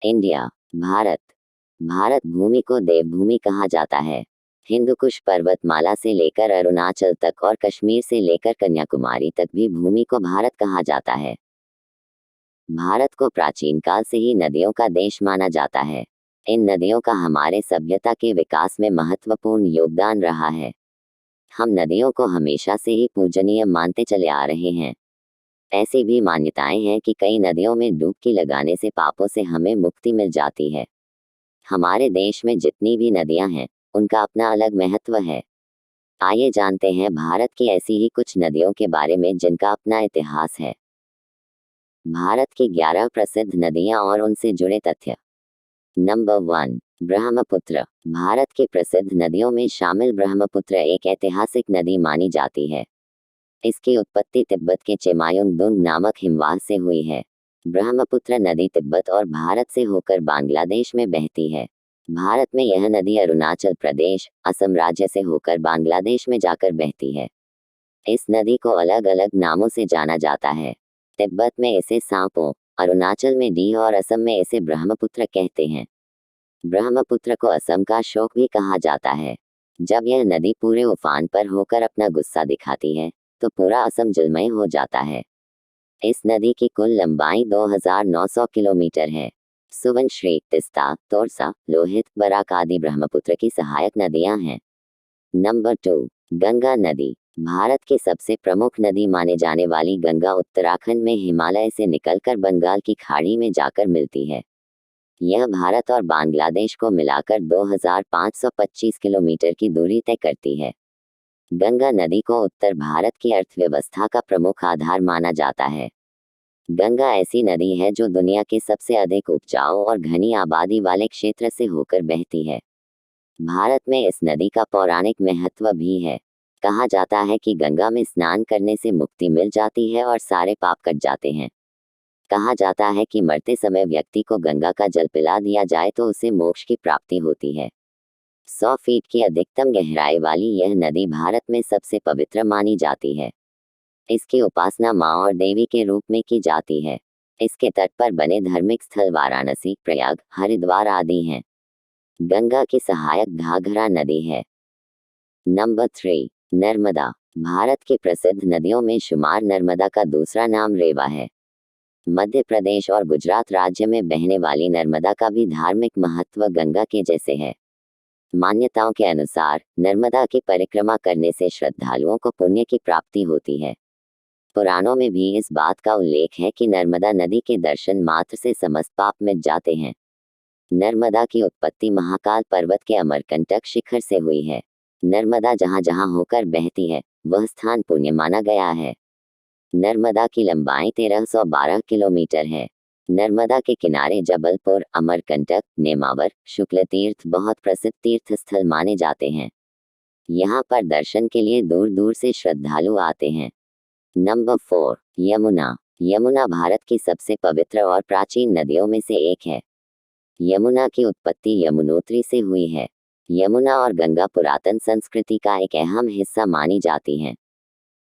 India. Bharat. Bharat भूमि को देवभूमि कहा जाता है। हिंदू कुश पर्वतमाला से लेकर अरुणाचल तक और कश्मीर से लेकर कन्याकुमारी तक भी भूमि को भारत कहा जाता है। भारत को प्राचीन काल से ही नदियों का देश माना जाता है। इन नदियों का हमारे सभ्यता के विकास में महत्वपूर्ण योगदान रहा है। हम नदियों को हमेशा से ही पूजनीय मानते चले आ रहे हैं। ऐसी भी मान्यताएं हैं कि कई नदियों में डुबकी लगाने से पापों से हमें मुक्ति मिल जाती है। हमारे देश में जितनी भी नदियां हैं, उनका अपना अलग महत्व है। आइए जानते हैं भारत की ऐसी ही कुछ नदियों के बारे में जिनका अपना इतिहास है। भारत की 11 प्रसिद्ध नदियां और उनसे जुड़े तथ्य। नंबर 1, ब्रह्मपुत्र। भारत की प्रसिद्ध नदियों में शामिल ब्रह्मपुत्र एक ऐतिहासिक नदी मानी जाती है। इसकी उत्पत्ति तिब्बत के चेमायुंगदुंग नामक हिमवाह से हुई है। ब्रह्मपुत्र नदी तिब्बत और भारत से होकर बांग्लादेश में बहती है। भारत में यह नदी अरुणाचल प्रदेश, असम राज्य से होकर बांग्लादेश में जाकर बहती है। इस नदी को अलग अलग नामों से जाना जाता है। तिब्बत में इसे सांपो, अरुणाचल में डी और असम में इसे ब्रह्मपुत्र कहते हैं। ब्रह्मपुत्र को असम का शोक भी कहा जाता है। जब यह नदी पूरे उफान पर होकर अपना गुस्सा दिखाती है, तो पूरा असम जलमय हो जाता है। इस नदी की कुल लंबाई 2900 किलोमीटर है। सुवर्णश्री, तिस्ता, तोरसा, लोहित, बराक आदि ब्रह्मपुत्र की सहायक नदियां हैं। नंबर 2, गंगा नदी। भारत की सबसे प्रमुख नदी माने जाने वाली गंगा उत्तराखंड में हिमालय से निकलकर बंगाल की खाड़ी में जाकर मिलती है। यह भारत और बांग्लादेश को मिलाकर 2525 किलोमीटर की दूरी तय करती है। गंगा नदी को उत्तर भारत की अर्थव्यवस्था का प्रमुख आधार माना जाता है। गंगा ऐसी नदी है जो दुनिया के सबसे अधिक उपजाऊ और घनी आबादी वाले क्षेत्र से होकर बहती है। भारत में इस नदी का पौराणिक महत्व भी है। कहा जाता है कि गंगा में स्नान करने से मुक्ति मिल जाती है और सारे पाप कट जाते हैं। कहा जाता है कि मरते समय व्यक्ति को गंगा का जल पिला दिया जाए तो उसे मोक्ष की प्राप्ति होती है। 100 फीट की अधिकतम गहराई वाली यह नदी भारत में सबसे पवित्र मानी जाती है। इसकी उपासना माँ और देवी के रूप में की जाती है। इसके तट पर बने धार्मिक स्थल वाराणसी, प्रयाग, हरिद्वार आदि हैं। गंगा की सहायक घाघरा नदी है। नंबर 3, नर्मदा। भारत की प्रसिद्ध नदियों में शुमार नर्मदा का दूसरा नाम रेवा है। मध्य प्रदेश और गुजरात राज्य में बहने वाली नर्मदा का भी धार्मिक महत्व गंगा के जैसे है। मान्यताओं के अनुसार नर्मदा की परिक्रमा करने से श्रद्धालुओं को पुण्य की प्राप्ति होती है। पुराणों में भी इस बात का उल्लेख है कि नर्मदा नदी के दर्शन मात्र से समस्त पाप मिट जाते हैं। नर्मदा की उत्पत्ति महाकाल पर्वत के अमरकंटक शिखर से हुई है। नर्मदा जहाँ जहाँ होकर बहती है, वह स्थान पुण्य माना गया है। नर्मदा की लंबाई 1312 किलोमीटर है। नर्मदा के किनारे जबलपुर, अमरकंटक, नेमावर, शुक्ल तीर्थ बहुत प्रसिद्ध तीर्थ स्थल माने जाते हैं। यहाँ पर दर्शन के लिए दूर दूर से श्रद्धालु आते हैं। नंबर 4, यमुना। यमुना भारत की सबसे पवित्र और प्राचीन नदियों में से एक है। यमुना की उत्पत्ति यमुनोत्री से हुई है। यमुना और गंगा पुरातन संस्कृति का एक अहम हिस्सा मानी जाती हैं।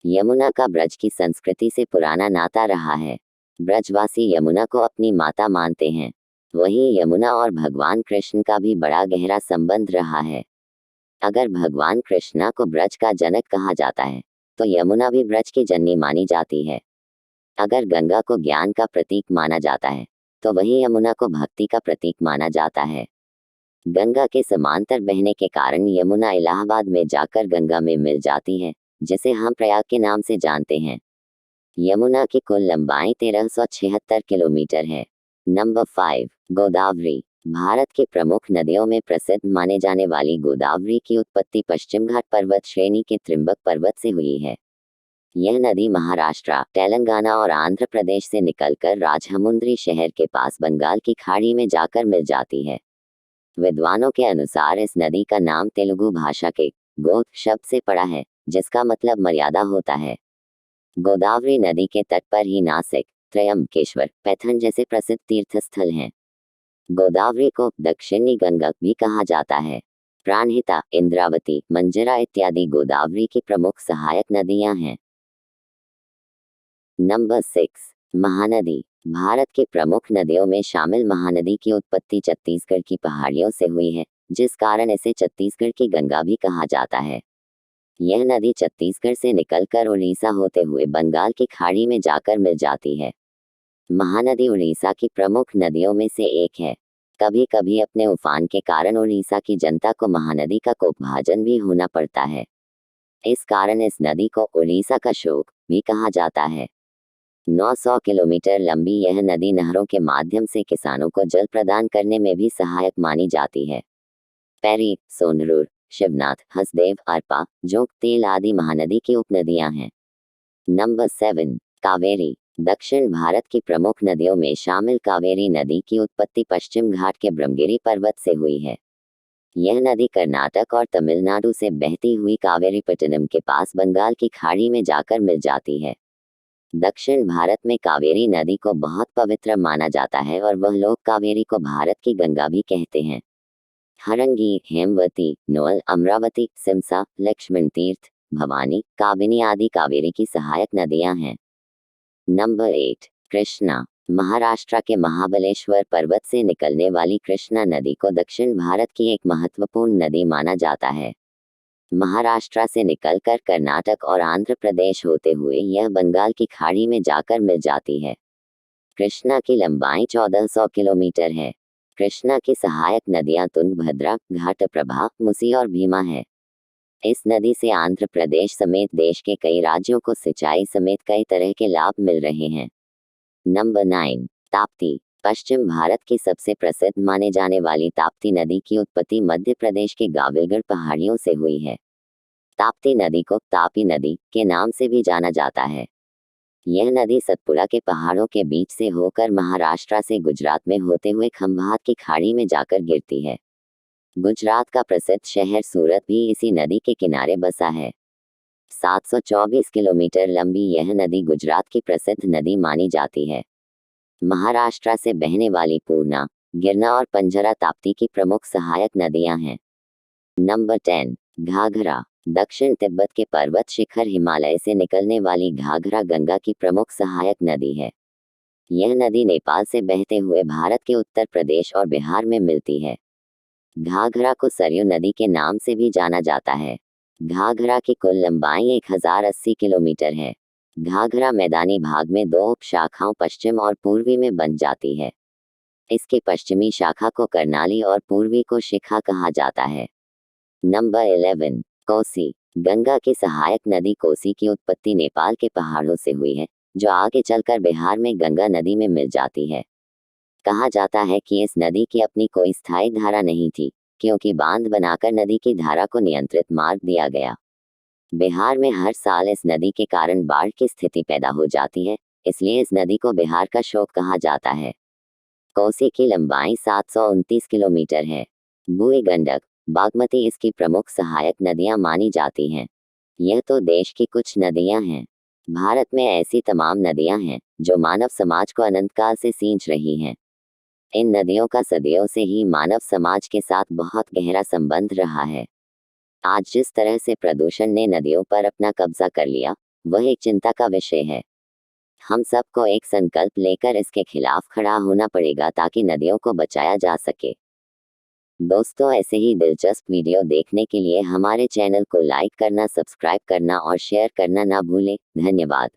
यमुना का ब्रज की संस्कृति से पुराना नाता रहा है। ब्रजवासी यमुना को अपनी माता मानते हैं। वहीं यमुना और भगवान कृष्ण का भी बड़ा गहरा संबंध रहा है। अगर भगवान कृष्णा को ब्रज का जनक कहा जाता है, तो यमुना भी ब्रज की जननी मानी जाती है। अगर गंगा को ज्ञान का प्रतीक माना जाता है, तो वहीं यमुना को भक्ति का प्रतीक माना जाता है। गंगा के समांतर बहने के कारण यमुना इलाहाबाद में जाकर गंगा में मिल जाती है, जिसे हम प्रयाग के नाम से जानते हैं। यमुना की कुल लंबाई 1376 किलोमीटर है। नंबर 5, गोदावरी। भारत की प्रमुख नदियों में प्रसिद्ध माने जाने वाली गोदावरी की उत्पत्ति पश्चिम घाट पर्वत श्रेणी के त्रिंबक पर्वत से हुई है। यह नदी महाराष्ट्र, तेलंगाना और आंध्र प्रदेश से निकलकर राजमुंद्री शहर के पास बंगाल की खाड़ी में जाकर मिल जाती है। विद्वानों के अनुसार इस नदी का नाम तेलुगु भाषा के गोद शब्द से पड़ा है, जिसका मतलब मर्यादा होता है। गोदावरी नदी के तट पर ही नासिक, त्रयंबकेश्वर, पैथन जैसे प्रसिद्ध तीर्थ स्थल हैं। गोदावरी को दक्षिणी गंगा भी कहा जाता है। प्राणहिता, इंद्रावती, मंजरा इत्यादि गोदावरी की प्रमुख सहायक नदियां हैं। नंबर 6, महानदी। भारत की प्रमुख नदियों में शामिल महानदी की उत्पत्ति छत्तीसगढ़ की पहाड़ियों से हुई है, जिस कारण इसे छत्तीसगढ़ की गंगा भी कहा जाता है। यह नदी छत्तीसगढ़ से निकलकर उड़ीसा होते हुए बंगाल की खाड़ी में जाकर मिल जाती है। महानदी उड़ीसा की प्रमुख नदियों में से एक है। कभी कभी अपने उफान के कारण उड़ीसा की जनता को महानदी का कोपभाजन भी होना पड़ता है। इस कारण इस नदी को उड़ीसा का शोक भी कहा जाता है। 900 किलोमीटर लंबी यह नदी नहरों के माध्यम से किसानों को जल प्रदान करने में भी सहायक मानी जाती है। पैरी, सोनरूर, शिवनाथ, हसदेव, अरपा, जोंक, तेल आदि महानदी की उपनदियां हैं। नंबर 7, कावेरी। दक्षिण भारत की प्रमुख नदियों में शामिल कावेरी नदी की उत्पत्ति पश्चिम घाट के ब्रह्मगिरी पर्वत से हुई है। यह नदी कर्नाटक और तमिलनाडु से बहती हुई कावेरीपट्टनम के पास बंगाल की खाड़ी में जाकर मिल जाती है। दक्षिण भारत में कावेरी नदी को बहुत पवित्र माना जाता है और वह लोग कावेरी को भारत की गंगा भी कहते हैं। हरंगी, हेमवती, नोअल, अमरावती, सिमसा, लक्ष्मण तीर्थ, भवानी, काबिनी आदि कावेरी की सहायक नदियां हैं। नंबर 8, कृष्णा। महाराष्ट्र के महाबलेश्वर पर्वत से निकलने वाली कृष्णा नदी को दक्षिण भारत की एक महत्वपूर्ण नदी माना जाता है। महाराष्ट्र से निकलकर कर्नाटक और आंध्र प्रदेश होते हुए यह बंगाल की खाड़ी में जाकर मिल जाती है। कृष्णा की लंबाई 1400 किलोमीटर है। कृष्णा की सहायक नदियां तुंगभद्रा, घाटप्रभा, मुसी और भीमा है। इस नदी से आंध्र प्रदेश समेत देश के कई राज्यों को सिंचाई समेत कई तरह के लाभ मिल रहे हैं। नंबर 9, ताप्ती। पश्चिम भारत की सबसे प्रसिद्ध माने जाने वाली ताप्ती नदी की उत्पत्ति मध्य प्रदेश के गाविलगढ़ पहाड़ियों से हुई है। ताप्ती नदी को तापी नदी के नाम से भी जाना जाता है। यह नदी सतपुड़ा के पहाड़ों के बीच से होकर महाराष्ट्र से गुजरात में होते हुए खंभात की खाड़ी में जाकर गिरती है। गुजरात का प्रसिद्ध शहर सूरत भी इसी नदी के किनारे बसा है। 724 किलोमीटर लंबी यह नदी गुजरात की प्रसिद्ध नदी मानी जाती है। महाराष्ट्र से बहने वाली पूर्णा, गिरना और पंजरा ताप्ती की प्रमुख सहायक नदियां हैं। नंबर 10, घाघरा। दक्षिण तिब्बत के पर्वत शिखर हिमालय से निकलने वाली घाघरा गंगा की प्रमुख सहायक नदी है। यह नदी नेपाल से बहते हुए भारत के उत्तर प्रदेश और बिहार में मिलती है। घाघरा को सरयू नदी के नाम से भी जाना जाता है। घाघरा की कुल लंबाई 1080 किलोमीटर है। घाघरा मैदानी भाग में दो उपशाखाओं पश्चिम और पूर्वी में बन जाती है। इसकी पश्चिमी शाखा को कर्नाली और पूर्वी को शिखा कहा जाता है। नंबर 11, कोसी। गंगा की सहायक नदी कोसी की उत्पत्ति नेपाल के पहाड़ों से हुई है, जो आगे चलकर बिहार में गंगा नदी में मिल जाती है। कहा जाता है कि इस नदी की अपनी कोई स्थायी धारा नहीं थी, क्योंकि बांध बनाकर नदी की धारा को नियंत्रित मार्ग दिया गया। बिहार में हर साल इस नदी के कारण बाढ़ की स्थिति पैदा हो जाती है, इसलिए इस नदी को बिहार का शोक कहा जाता है। कोसी की लंबाई 729 किलोमीटर है। बूढ़ी गंडक, बागमती इसकी प्रमुख सहायक नदियां मानी जाती हैं। यह तो देश की कुछ नदियां हैं। भारत में ऐसी तमाम नदियां हैं जो मानव समाज को अनंतकाल से सींच रही हैं। इन नदियों का सदियों से ही मानव समाज के साथ बहुत गहरा संबंध रहा है। आज जिस तरह से प्रदूषण ने नदियों पर अपना कब्जा कर लिया, वह एक चिंता का विषय है। हम सबको एक संकल्प लेकर इसके खिलाफ खड़ा होना पड़ेगा ताकि नदियों को बचाया जा सके। दोस्तों, ऐसे ही दिलचस्प वीडियो देखने के लिए हमारे चैनल को लाइक करना, सब्सक्राइब करना और शेयर करना ना भूलें। धन्यवाद।